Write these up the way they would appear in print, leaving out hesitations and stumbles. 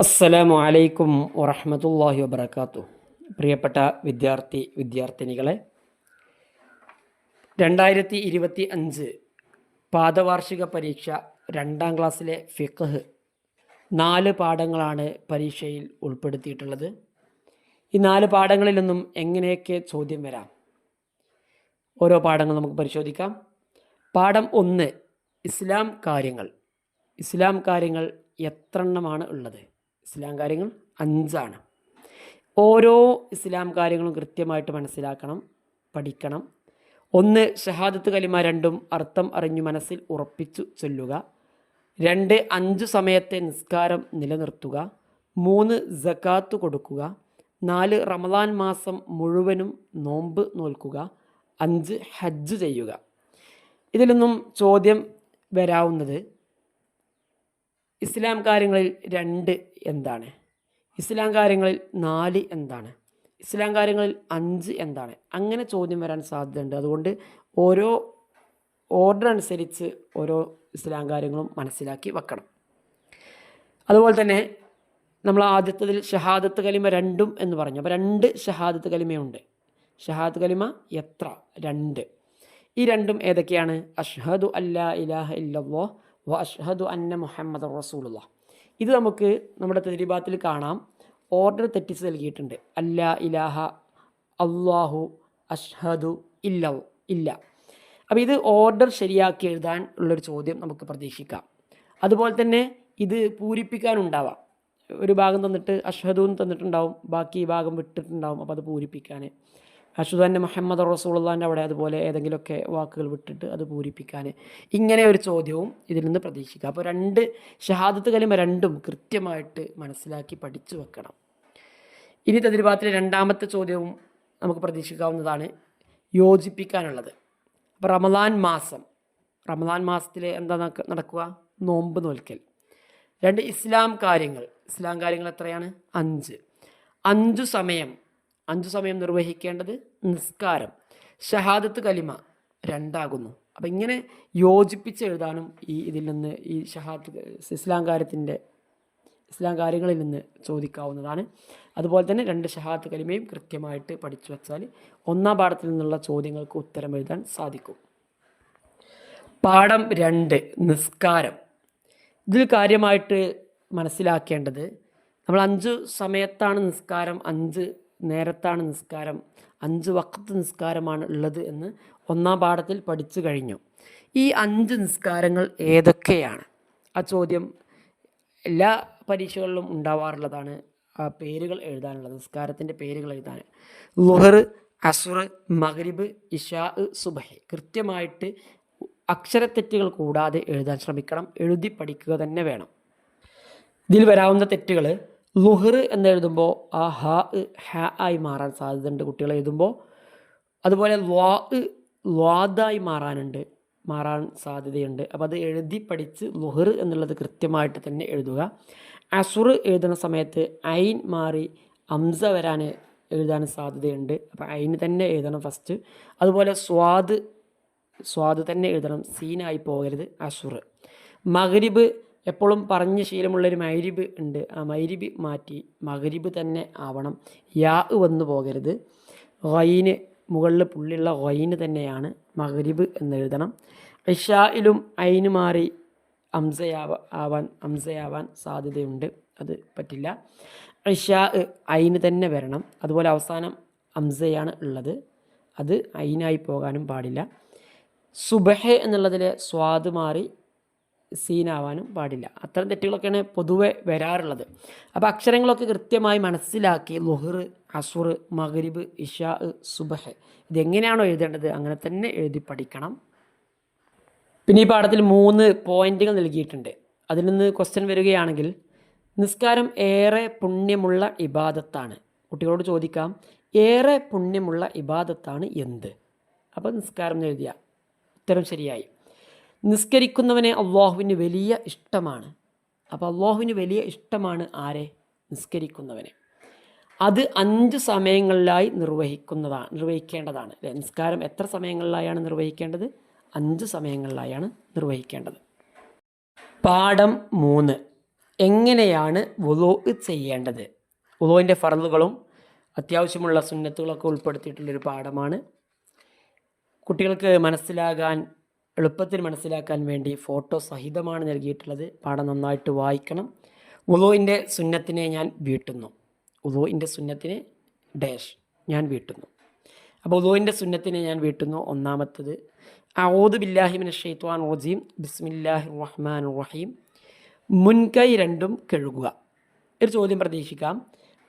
അസ്സലാമു അലൈക്കും വറഹ്മത്തുള്ളാഹി വബറകാതുഹു. പ്രിയപ്പെട്ട വിദ്യാർത്ഥിനികളെ, 2025 പാദവാർഷിക പരീക്ഷ 2ാം ക്ലാസ്സിലെ ഫിഖ്ഹ് 4 പാഠങ്ങളാണ് പരീക്ഷയിൽ ഉൾപ്പെടുത്തിയിട്ടുള്ളത്. ഈ 4 പാഠങ്ങളിൽ നിന്നും എങ്ങനെയൊക്കെ ചോദ്യം വരാം, ഓരോ പാഠങ്ങൾ നമുക്ക് പരിശോധിക്കാം. പാഠം 1, ഇസ്ലാം കാര്യങ്ങൾ. ഇസ്ലാം കാര്യങ്ങൾ എത്ര എണ്ണമാണ് ഉള്ളത്? ഇസ്ലാം കാര്യങ്ങൾ 5 ആണ്. ഓരോ ഇസ്ലാം കാര്യങ്ങളും കൃത്യമായിട്ട് മനസ്സിലാക്കണം, പഠിക്കണം. 1, ഷഹാദത്ത് കലിമ. 2, അർത്ഥം അറിഞ്ഞു മനസ്സിൽ ഉറപ്പിച്ചു ചൊല്ലുക. 2, 5 സമയത്തെ നിസ്കാരം നിലനിർത്തുക. 3, സകാത്ത് കൊടുക്കുക. 4, റമദാൻ മാസം മുഴുവനും നോമ്പ് നോൽക്കുക. 5, ഹജ്ജ് ചെയ്യുക. ഇതിൽ നിന്നും ചോദ്യം വരാവുന്നത്, ഇസ്ലാം കാര്യങ്ങളിൽ 2 എന്താണ്? ഇസ്ലാം കാര്യങ്ങളിൽ 4 എന്താണ്? ഇസ്ലാം കാര്യങ്ങളിൽ 5 എന്താണ്? അങ്ങനെ ചോദ്യം വരാൻ സാധ്യതയുണ്ട്. അതുകൊണ്ട് ഓരോ ഓർഡർ അനുസരിച്ച് ഓരോ ഇസ്ലാം കാര്യങ്ങളും മനസ്സിലാക്കി വെക്കണം. അതുപോലെ തന്നെ നമ്മൾ ആദ്യത്തതിൽ ഷഹാദത്ത് കലിമ 2 എന്ന് പറഞ്ഞു. അപ്പോൾ 2 ഷഹാദത്ത് കലിമയുണ്ട്. ഷഹാദത്ത് കലിമ എത്ര? 2. ഈ 2 ഏതൊക്കെയാണ്? അഷ്ഹദു അല്ലാ ഇലാഹ ഇല്ലല്ലാഹ് വ അഷ്ഹദു അന്ന മുഹമ്മദ് റസൂലുള്ളാഹ്. ഇത് നമുക്ക് നമ്മുടെ തദ്രീബാത്തിൽ കാണാം. ഓർഡർ തെറ്റിച്ച് നൽകിയിട്ടുണ്ട്. അല്ലാ ഇലാഹ, അല്ലാഹു, അഷ്ഹദു, ഇല്ല. അപ്പോൾ ഇത് ഓർഡർ ശരിയാക്കി എഴുതാൻ ഉള്ളൊരു ചോദ്യം നമുക്ക് പ്രതീക്ഷിക്കാം. അതുപോലെ തന്നെ ഇത് പൂരിപ്പിക്കാനുണ്ടാവാം. ഒരു ഭാഗം തന്നിട്ട് അഷ്ഹദു എന്ന് തന്നിട്ടുണ്ടാവും, ബാക്കി ഈ ഭാഗം വിട്ടിട്ടുണ്ടാവും. അപ്പോൾ അത് പൂരിപ്പിക്കാൻ, അഷ്ഹദു അന്ന മുഹമ്മദ് റസൂലുള്ളാഹിൻ്റെ അവിടെ അതുപോലെ ഏതെങ്കിലുമൊക്കെ വാക്കുകൾ വിട്ടിട്ട് അത് പൂരിപ്പിക്കാൻ, ഇങ്ങനെ ഒരു ചോദ്യവും ഇതിൽ നിന്ന് പ്രതീക്ഷിക്കാം. അപ്പോൾ 2 ഷഹാദത്ത് കലിമ 2ഉം കൃത്യമായിട്ട് മനസ്സിലാക്കി പഠിച്ചു വെക്കണം. ഇനി തദ്രീബാത്തിലെ 2ാമത്തെ ചോദ്യവും നമുക്ക് പ്രതീക്ഷിക്കാവുന്നതാണ്, യോജിപ്പിക്കാനുള്ളത്. അപ്പോൾ റമദാൻ മാസത്തിൽ എന്താ നടക്കുക? നോമ്പ് നോൽക്കൽ. 2, ഇസ്ലാം കാര്യങ്ങൾ. ഇസ്ലാം കാര്യങ്ങൾ എത്രയാണ്? 5. 5 സമയം നിർവഹിക്കേണ്ടത് നിസ്കാരം. ഷഹാദത്ത് കലിമ 2 ആകുന്നു. അപ്പം ഇങ്ങനെ യോജിപ്പിച്ച് എഴുതാനും ഇതിൽ നിന്ന് ഈ ഇസ്ലാം കാര്യങ്ങളിൽ നിന്ന് ചോദിക്കാവുന്നതാണ്. അതുപോലെ തന്നെ 2 ഷഹാദത്ത് കലിമയും കൃത്യമായിട്ട് പഠിച്ചു വച്ചാൽ 1ാം പാഠത്തിൽ നിന്നുള്ള ചോദ്യങ്ങൾക്ക് ഉത്തരം എഴുതാൻ സാധിക്കും. പാഠം 2, നിസ്കാരം. ഇതിൽ കാര്യമായിട്ട് മനസ്സിലാക്കേണ്ടത്, നമ്മൾ 5 സമയത്താണ് നിസ്കാരം, 5 നേരത്താണ് നിസ്കാരം, 5 വഖത്ത് നിസ്കാരമാണ് ഉള്ളത് എന്ന് 1ാം പാഠത്തിൽ പഠിച്ചു കഴിഞ്ഞു. ഈ 5 നിസ്കാരങ്ങൾ ഏതൊക്കെയാണ്? ആ ചോദ്യം എല്ലാ പരീക്ഷകളിലും ഉണ്ടാവാറുള്ളതാണ്. ആ പേരുകൾ എഴുതാനുള്ളത്, നിസ്കാരത്തിൻ്റെ പേരുകൾ എഴുതാൻ. ളുഹർ, അസ്ർ, മഗ്രിബ്, ഇശാ, സുബഹി. കൃത്യമായിട്ട് അക്ഷരത്തെറ്റുകൾ കൂടാതെ എഴുതാൻ ശ്രമിക്കണം. എഴുതി പഠിക്കുക തന്നെ വേണം. ഇതിൽ വരാവുന്ന തെറ്റുകൾ, ളുഹർ എന്നെഴുതുമ്പോൾ ആ ഹ ആയി മാറാൻ സാധ്യതയുണ്ട് കുട്ടികൾ എഴുതുമ്പോൾ. അതുപോലെ ലാദായി മാറാൻ സാധ്യതയുണ്ട്. അപ്പോൾ അത് എഴുതി പഠിച്ച് ളുഹർ എന്നുള്ളത് കൃത്യമായിട്ട് തന്നെ എഴുതുക. അസുർ എഴുതുന്ന സമയത്ത് ഐൻ മാറി അംസ വരാൻ എഴുതാൻ സാധ്യതയുണ്ട്. അപ്പോൾ ഐൻ തന്നെ എഴുതണം ഫസ്റ്റ്. അതുപോലെ സ്വാദ് തന്നെ എഴുതണം, സീനായി പോകരുത് അസുർ. മഗ്രിബ് എപ്പോഴും പറഞ്ഞ ശീലമുള്ളൊരു മഗ്രിബ് ഉണ്ട്, ആ മഗ്രിബ് മാറ്റി മഗ്രിബ് തന്നെ ആവണം, യാ വന്നു പോകരുത്. ഗൈന്, മുകളിൽ പുള്ളിയുള്ള ഗൈന് തന്നെയാണ് മഗ്രിബ് എന്നെഴുതണം. ഇശായിലും ഐന് മാറി അംസയാവാൻ സാധ്യതയുണ്ട്, അത് പറ്റില്ല. ഇശാ ഐന് തന്നെ വരണം. അതുപോലെ അവസാനം അംസയാണ് ഉള്ളത്, അത് ഐനായി പോകാനും പാടില്ല. സുബഹ് എന്നുള്ളതിൽ സ്വാദ് മാറി സീനാവാനും പാടില്ല. അത്തരം തെറ്റുകളൊക്കെയാണ് പൊതുവെ വരാറുള്ളത്. അപ്പോൾ അക്ഷരങ്ങളൊക്കെ കൃത്യമായി മനസ്സിലാക്കി ളുഹർ, അസുർ, മഗ്രിബ്, ഇശാ, സുബഹ് ഇതെങ്ങനെയാണോ എഴുതേണ്ടത് അങ്ങനെ തന്നെ എഴുതി പഠിക്കണം. പിന്നെ ഈ പാഠത്തിൽ 3 പോയിന്റുകൾ നൽകിയിട്ടുണ്ട്. അതിൽ നിന്ന് ക്വസ്റ്റ്യൻ വരികയാണെങ്കിൽ, നിസ്കാരം ഏറെ പുണ്യമുള്ള ഇബാദത്താണ്. കുട്ടികളോട് ചോദിക്കാം, ഏറെ പുണ്യമുള്ള ഇബാദത്താണ് എന്ത്? അപ്പോൾ നിസ്കാരം എഴുതിയ ഉത്തരം ശരിയായി. നിസ്കരിക്കുന്നവനെ അള്ളാഹുവിന് വലിയ ഇഷ്ടമാണ്. അപ്പോൾ അള്ളാഹുവിന് വലിയ ഇഷ്ടമാണ് ആരെ? നിസ്കരിക്കുന്നവനെ. അത് 5 സമയങ്ങളിലായി നിർവഹിക്കേണ്ടതാണ് അല്ലേ? നിസ്കാരം എത്ര സമയങ്ങളിലായാണ് നിർവഹിക്കേണ്ടത്? 5 സമയങ്ങളിലായാണ് നിർവഹിക്കേണ്ടത്. പാഠം 3, എങ്ങനെയാണ് വുളൂ ചെയ്യേണ്ടത്? വുളൂവിൻ്റെ ഫർളുകളും അത്യാവശ്യമുള്ള സുന്നത്തുകളൊക്കെ ഉൾപ്പെടുത്തിയിട്ടുള്ളൊരു പാഠമാണ്. കുട്ടികൾക്ക് എളുപ്പത്തിൽ മനസ്സിലാക്കാൻ വേണ്ടി ഫോട്ടോ സഹിതമാണ് നൽകിയിട്ടുള്ളത്. പാഠം നന്നായിട്ട് വായിക്കണം. വുളൂവിൻ്റെ സുന്നത്തിനെ ഞാൻ വീട്ടുന്നു. വുളൂവിൻ്റെ സുന്നത്തിനെ ഞാൻ വീട്ടുന്നു. അപ്പോൾ വുളൂവിൻ്റെ സുന്നത്തിനെ ഞാൻ വീട്ടുന്നു. ഒന്നാമത്തത്, അഊദു ബില്ലാഹി മിനശ് ശൈത്വാനിർ റജീം, ബിസ്മില്ലാഹിർ റഹ്മാനിർ റഹീം. മുൻകൈ രണ്ടും കഴുകുക. ഒരു ചോദ്യം പ്രതീക്ഷിക്കാം.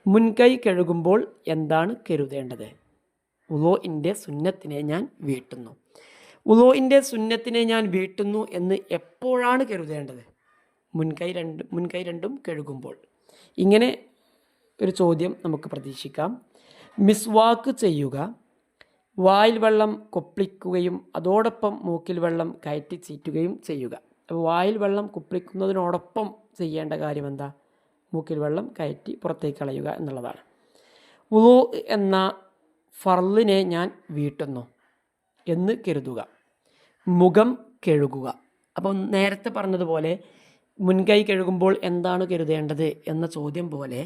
മുൻകൈ കഴുകുമ്പോൾ എന്താണ് കരുതേണ്ടത്? വുളൂഇൻ്റെ സുന്നത്തിനെ ഞാൻ വീട്ടുന്നു. വുളൂഇൻ്റെ സുന്നത്തിനെ ഞാൻ വീട്ടുന്നു എന്ന് എപ്പോഴാണ് കരുതേണ്ടത്? മുൻകൈ രണ്ടും കഴുകുമ്പോൾ. ഇങ്ങനെ ഒരു ചോദ്യം നമുക്ക് പ്രതീക്ഷിക്കാം. മിസ്വാക്ക് ചെയ്യുക, വായിൽ വെള്ളം കൊപ്പിളിക്കുകയും അതോടൊപ്പം മൂക്കിൽ വെള്ളം കയറ്റി ചീറ്റുകയും ചെയ്യുക. അപ്പോൾ വായിൽ വെള്ളം കുപ്പിളിക്കുന്നതിനോടൊപ്പം ചെയ്യേണ്ട കാര്യം എന്താ? മൂക്കിൽ വെള്ളം കയറ്റി പുറത്തേക്ക് കളയുക എന്നുള്ളതാണ്. വുളൂ എന്ന ഫർളിനെ ഞാൻ വീട്ടുന്നു എന്ന് കരുതുക. മുഖം കഴുകുക. അപ്പം നേരത്തെ പറഞ്ഞതുപോലെ മുൻകൈ കഴുകുമ്പോൾ എന്താണ് കരുതേണ്ടത് എന്ന ചോദ്യം പോലെ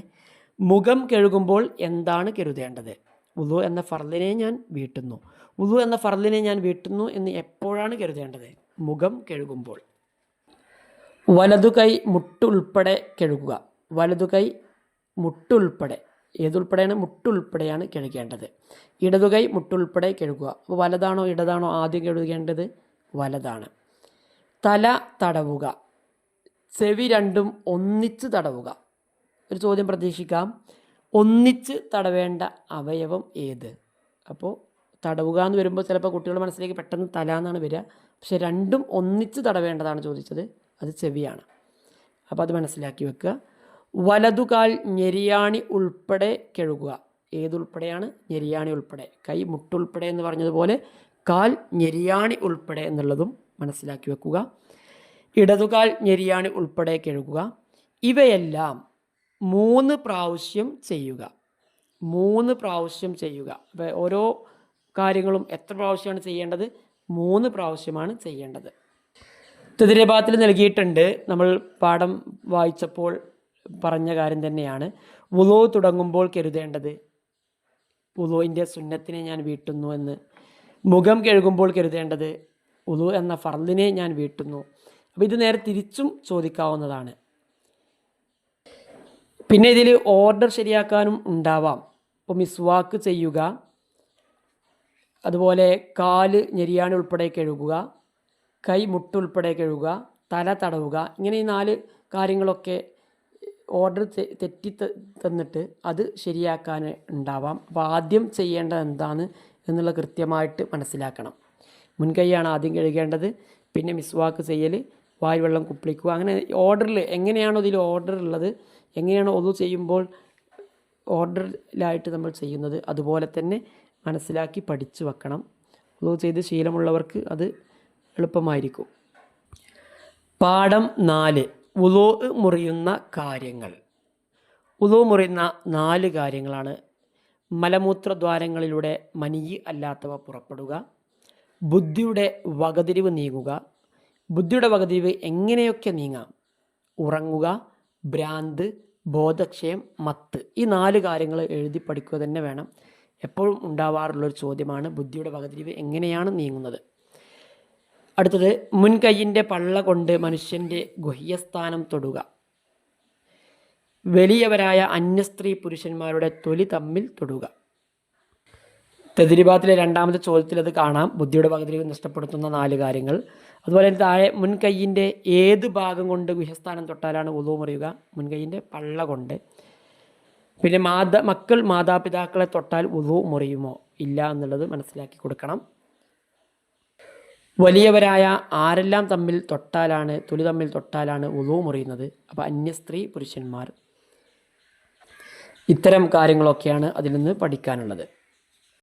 മുഖം കഴുകുമ്പോൾ എന്താണ് കരുതേണ്ടത്? വുളൂ എന്ന ഫർളിനെ ഞാൻ വീട്ടുന്നു. വുളൂ എന്ന ഫർളിനെ ഞാൻ വീട്ടുന്നു എന്ന് എപ്പോഴാണ് കരുതേണ്ടത്? മുഖം കഴുകുമ്പോൾ. വലതുകൈ മുട്ടുൾപ്പെടെ കഴുകുക. വലതുകൈ മുട്ടുൾപ്പെടെ, ഏതുൾപ്പെടെയാണ്? മുട്ടുൾപ്പെടെയാണ് കഴുകേണ്ടത്. ഇടതുകൈ മുട്ടുൾപ്പെടെ കഴുകുക. അപ്പോൾ വലതാണോ ഇടതാണോ ആദ്യം കഴുകേണ്ടത്? വലതാണ്. തല തടവുക. ചെവി രണ്ടും ഒന്നിച്ച് തടവുക. ഒരു ചോദ്യം പ്രതീക്ഷിക്കാം. ഒന്നിച്ച് തടവേണ്ട അവയവം ഏത്? അപ്പോൾ തടവുക എന്ന് വരുമ്പോൾ ചിലപ്പോൾ കുട്ടികളുടെ മനസ്സിലേക്ക് പെട്ടെന്ന് തല എന്നാണ് വരിക. പക്ഷെ രണ്ടും ഒന്നിച്ച് തടവേണ്ടതാണ് ചോദിച്ചത്. അത് ചെവിയാണ്. അപ്പോൾ അത് മനസ്സിലാക്കി വെക്കുക. വലതുകാൽ ഞെരിയാണി ഉൾപ്പെടെ കഴുകുക. ഏതുൾപ്പെടെയാണ്? ഞെരിയാണി ഉൾപ്പെടെ. കൈ മുട്ടുൾപ്പെടെ എന്ന് പറഞ്ഞതുപോലെ കാൽ ഞെരിയാണി ഉൾപ്പെടെ എന്നുള്ളതും മനസ്സിലാക്കി വെക്കുക. ഇടതുകാൽ ഞെരിയാണി ഉൾപ്പെടെ കഴുകുക. ഇവയെല്ലാം 3 പ്രാവശ്യം ചെയ്യുക. 3 പ്രാവശ്യം ചെയ്യുക. അപ്പോൾ ഓരോ കാര്യങ്ങളും എത്ര പ്രാവശ്യമാണ് ചെയ്യേണ്ടത്? 3 പ്രാവശ്യമാണ് ചെയ്യേണ്ടത്. തദ്രീബാത്തിൽ നൽകിയിട്ടുണ്ട്. നമ്മൾ പാഠം വായിച്ചപ്പോൾ പറഞ്ഞ കാര്യം തന്നെയാണ്. വുളൂ തുടങ്ങുമ്പോൾ കരുതേണ്ടത് വുളൂഇൻ്റെ സുന്നത്തിനെ ഞാൻ വീട്ടുന്നു എന്ന്. മുഖം കഴുകുമ്പോൾ കരുതേണ്ടത് വുളൂ എന്ന ഫർളിനെ ഞാൻ വീട്ടുന്നു. അപ്പോൾ ഇത് നേരെ തിരിച്ചും ചോദിക്കാവുന്നതാണ്. പിന്നെ ഇതിൽ ഓർഡർ ശരിയാക്കാനും ഉണ്ടാവാം. ഇപ്പോൾ മിസ്വാക്ക് ചെയ്യുക, അതുപോലെ കാല് ഞെരിയാണി ഉൾപ്പെടെ കഴുകുക, കൈ മുട്ടുൾപ്പെടെ കഴുകുക, തല തടവുക. ഇങ്ങനെ ഈ 4 കാര്യങ്ങളൊക്കെ ഓർഡർ തെറ്റി തന്നിട്ട് അത് ശരിയാക്കാൻ ഉണ്ടാവാം. അപ്പോൾ ആദ്യം ചെയ്യേണ്ടത് എന്താണ് എന്നുള്ള കൃത്യമായിട്ട് മനസ്സിലാക്കണം. മുൻകൈയാണ് ആദ്യം കഴുകേണ്ടത്, പിന്നെ മിസ്വാക്ക് ചെയ്യൽ, വായു വെള്ളം കുപ്പിളിക്കുക. അങ്ങനെ ഓർഡറിൽ എങ്ങനെയാണോ ഇതിൽ ഓർഡർ ഉള്ളത്, എങ്ങനെയാണോ ഒതു ചെയ്യുമ്പോൾ ഓർഡറിലായിട്ട് നമ്മൾ ചെയ്യുന്നത്, അതുപോലെ തന്നെ മനസ്സിലാക്കി പഠിച്ചു വെക്കണം. ഒതു ചെയ്ത് ശീലമുള്ളവർക്ക് അത് എളുപ്പമായിരിക്കും. പാഠം 4. വുളൂ മുറിയുന്ന കാര്യങ്ങൾ. വുളൂ മുറിയുന്ന 4 കാര്യങ്ങളാണ്. മലമൂത്രദ്വാരങ്ങളിലൂടെ മനിയ് അല്ലാത്തവ പുറപ്പെടുക, ബുദ്ധിയുടെ വകതിരിവ് നീങ്ങുക. ബുദ്ധിയുടെ വകതിരിവ് എങ്ങനെയൊക്കെ നീങ്ങാം? ഉറങ്ങുക, ഭ്രാന്ത്, ബോധക്ഷയം, മത്ത്. ഈ 4 കാര്യങ്ങൾ എഴുതി പഠിക്കുക തന്നെ വേണം. എപ്പോഴും ഉണ്ടാവാറുള്ളൊരു ചോദ്യമാണ് ബുദ്ധിയുടെ വകതിരിവ് എങ്ങനെയാണ് നീങ്ങുന്നത്. അടുത്തത്, മുൻകൈയിൻ്റെ പള്ള കൊണ്ട് മനുഷ്യൻ്റെ ഗുഹ്യസ്ഥാനം തൊടുക. വലിയവരായ അന്യസ്ത്രീ പുരുഷന്മാരുടെ തൊലി തമ്മിൽ തൊടുക. തദ്രീബാത്തിലെ 2ാമത്തെ ചോദ്യത്തിൽ അത് കാണാം. ബുദ്ധിയുടെ വകതിരിവ് നഷ്ടപ്പെടുത്തുന്ന 4 കാര്യങ്ങൾ. അതുപോലെ താഴെ മുൻകൈയിൻ്റെ ഏത് ഭാഗം കൊണ്ട് ഗുഹ്യസ്ഥാനം തൊട്ടാലാണ് വുളൂ മുറിയുക? മുൻകൈയിൻ്റെ പള്ള കൊണ്ട്. പിന്നെ മക്കൾ മാതാപിതാക്കളെ തൊട്ടാൽ വുളൂ മുറിയുമോ? ഇല്ല എന്നുള്ളത് മനസ്സിലാക്കി കൊടുക്കണം. വലിയവരായ ആരെല്ലാം തൊലി തമ്മിൽ തൊട്ടാലാണ് വുളൂ മുറിയുന്നത്? അപ്പോൾ അന്യസ്ത്രീ പുരുഷന്മാർ. ഇത്തരം കാര്യങ്ങളൊക്കെയാണ് അതിൽ നിന്ന് പഠിക്കാനുള്ളത്.